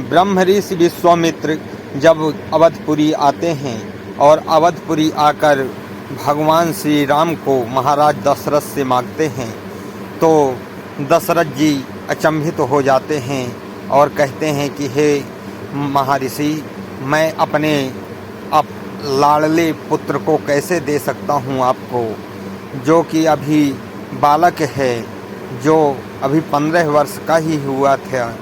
ब्रह्म ऋषि विश्वामित्र जब अवधपुरी आते हैं और अवधपुरी आकर भगवान श्री राम को महाराज दशरथ से मांगते हैं, तो दशरथ जी अचंभित हो जाते हैं और कहते हैं कि हे महर्षि, मैं अपने लाडले पुत्र को कैसे दे सकता हूँ आपको, जो कि अभी बालक है, जो अभी 15 वर्ष का ही हुआ था।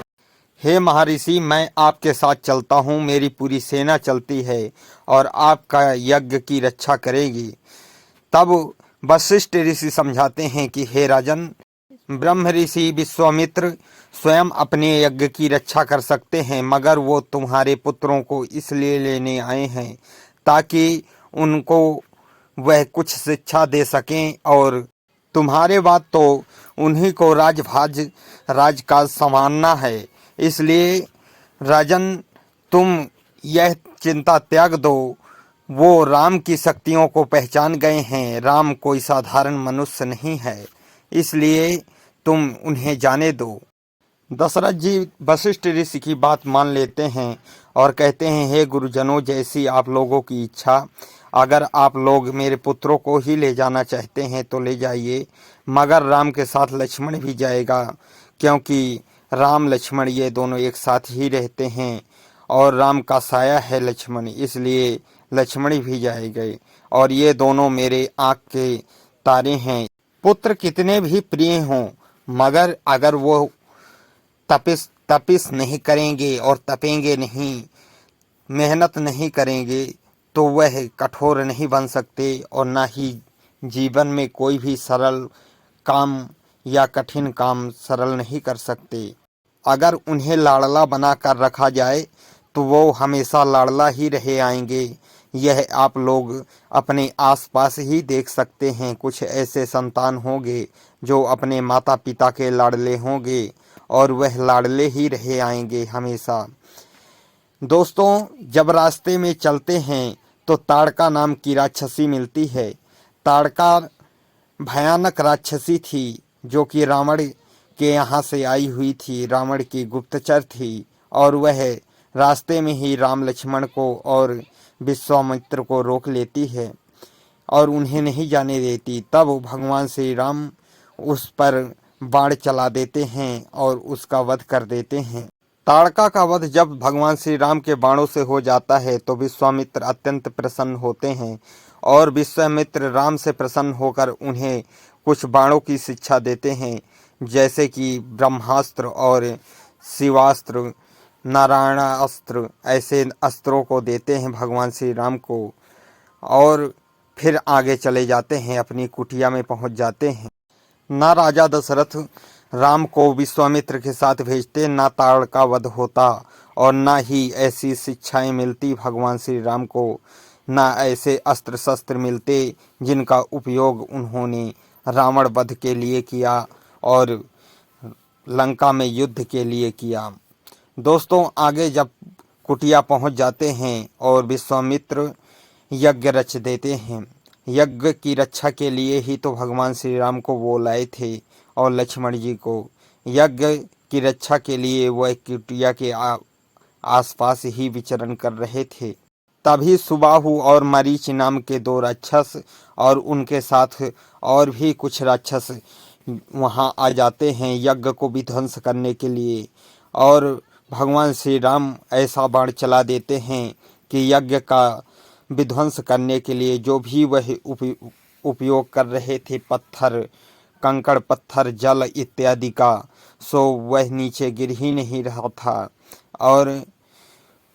हे महर्षि, मैं आपके साथ चलता हूँ, मेरी पूरी सेना चलती है और आपका यज्ञ की रक्षा करेगी। तब वशिष्ठ ऋषि समझाते हैं कि हे राजन, ब्रह्म ऋषि विश्वामित्र स्वयं अपने यज्ञ की रक्षा कर सकते हैं, मगर वो तुम्हारे पुत्रों को इसलिए लेने आए हैं ताकि उनको वह कुछ शिक्षा दे सकें, और तुम्हारे बाद तो उन्हीं को राजकाज संभालना है। इसलिए राजन, तुम यह चिंता त्याग दो। वो राम की शक्तियों को पहचान गए हैं। राम कोई साधारण मनुष्य नहीं है, इसलिए तुम उन्हें जाने दो। दशरथ जी वशिष्ठ ऋषि की बात मान लेते हैं और कहते हैं, हे गुरुजनों, जैसी आप लोगों की इच्छा। अगर आप लोग मेरे पुत्रों को ही ले जाना चाहते हैं तो ले जाइए, मगर राम के साथ लक्ष्मण भी जाएगा, क्योंकि राम लक्ष्मण ये दोनों एक साथ ही रहते हैं और राम का साया है लक्ष्मण, इसलिए लक्ष्मण भी जाएंगे और ये दोनों मेरे आँख के तारे हैं। पुत्र कितने भी प्रिय हों, मगर अगर वो तपिस नहीं करेंगे और तपेंगे नहीं, मेहनत नहीं करेंगे, तो वह कठोर नहीं बन सकते और ना ही जीवन में कोई भी सरल काम या कठिन काम सरल नहीं कर सकते। अगर उन्हें लाड़ला बना कर रखा जाए तो वो हमेशा लाड़ला ही रहे आएंगे। यह आप लोग अपने आसपास ही देख सकते हैं। कुछ ऐसे संतान होंगे जो अपने माता पिता के लाड़ले होंगे और वह लाड़ले ही रहे आएंगे हमेशा। दोस्तों, जब रास्ते में चलते हैं तो ताड़का नाम की राक्षसी मिलती है। ताड़का भयानक राक्षसी थी, जो कि रावण के यहाँ से आई हुई थी, रावण की गुप्तचर थी, और वह रास्ते में ही राम लक्ष्मण को और विश्वामित्र को रोक लेती है और उन्हें नहीं जाने देती। तब भगवान श्री राम उस पर बाण चला देते हैं और उसका वध कर देते हैं। ताड़का का वध जब भगवान श्री राम के बाणों से हो जाता है तो विश्वामित्र अत्यंत प्रसन्न होते हैं और विश्वामित्र राम से प्रसन्न होकर उन्हें कुछ बाणों की शिक्षा देते हैं, जैसे कि ब्रह्मास्त्र और शिवास्त्र, नारायणास्त्र, ऐसे अस्त्रों को देते हैं भगवान श्री राम को और फिर आगे चले जाते हैं, अपनी कुटिया में पहुंच जाते हैं। ना राजा दशरथ राम को विश्वामित्र के साथ भेजते, ना ताड़का वध होता और ना ही ऐसी शिक्षाएं मिलती भगवान श्री राम को, ना ऐसे अस्त्र शस्त्र मिलते जिनका उपयोग उन्होंने रावण वध के लिए किया और लंका में युद्ध के लिए किया। दोस्तों, आगे जब कुटिया पहुंच जाते हैं और विश्वामित्र यज्ञ रच देते हैं। यज्ञ की रक्षा के लिए ही तो भगवान श्री राम को वो लाए थे और लक्ष्मण जी को। यज्ञ की रक्षा के लिए वह कुटिया के आसपास ही विचरण कर रहे थे। तभी सुबाहु और मरीच नाम के 2 राक्षस और उनके साथ और भी कुछ राक्षस वहां आ जाते हैं यज्ञ को विध्वंस करने के लिए, और भगवान श्री राम ऐसा बाण चला देते हैं कि यज्ञ का विध्वंस करने के लिए जो भी वह उपयोग कर रहे थे, पत्थर, कंकड़ पत्थर, जल इत्यादि का, सो वह नीचे गिर ही नहीं रहा था और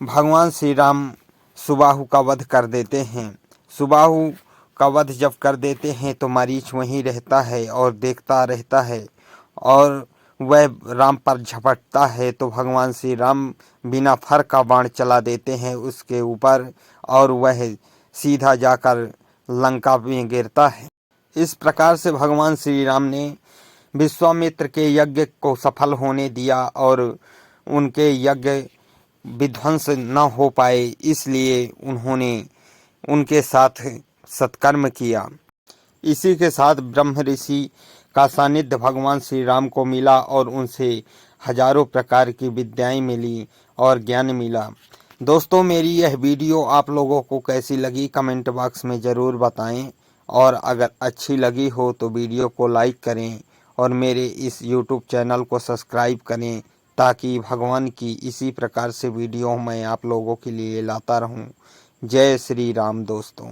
भगवान श्री राम सुबाहु का वध कर देते हैं। सुबाहु का वध जब कर देते हैं तो मरीच वहीं रहता है और देखता रहता है और वह राम पर झपटता है तो भगवान श्री राम बिना फर का बाण चला देते हैं उसके ऊपर और वह सीधा जाकर लंका में गिरता है। इस प्रकार से भगवान श्री राम ने विश्वामित्र के यज्ञ को सफल होने दिया और उनके यज्ञ विध्वंस न हो पाए, इसलिए उन्होंने उनके साथ सत्कर्म किया। इसी के साथ ब्रह्म ऋषि का सानिध्य भगवान श्री राम को मिला और उनसे हजारों प्रकार की विद्याएं मिली और ज्ञान मिला। दोस्तों, मेरी यह वीडियो आप लोगों को कैसी लगी कमेंट बॉक्स में ज़रूर बताएं, और अगर अच्छी लगी हो तो वीडियो को लाइक करें और मेरे इस यूट्यूब चैनल को सब्सक्राइब करें, ताकि भगवान की इसी प्रकार से वीडियो मैं आप लोगों के लिए लाता रहूं। जय श्री राम दोस्तों।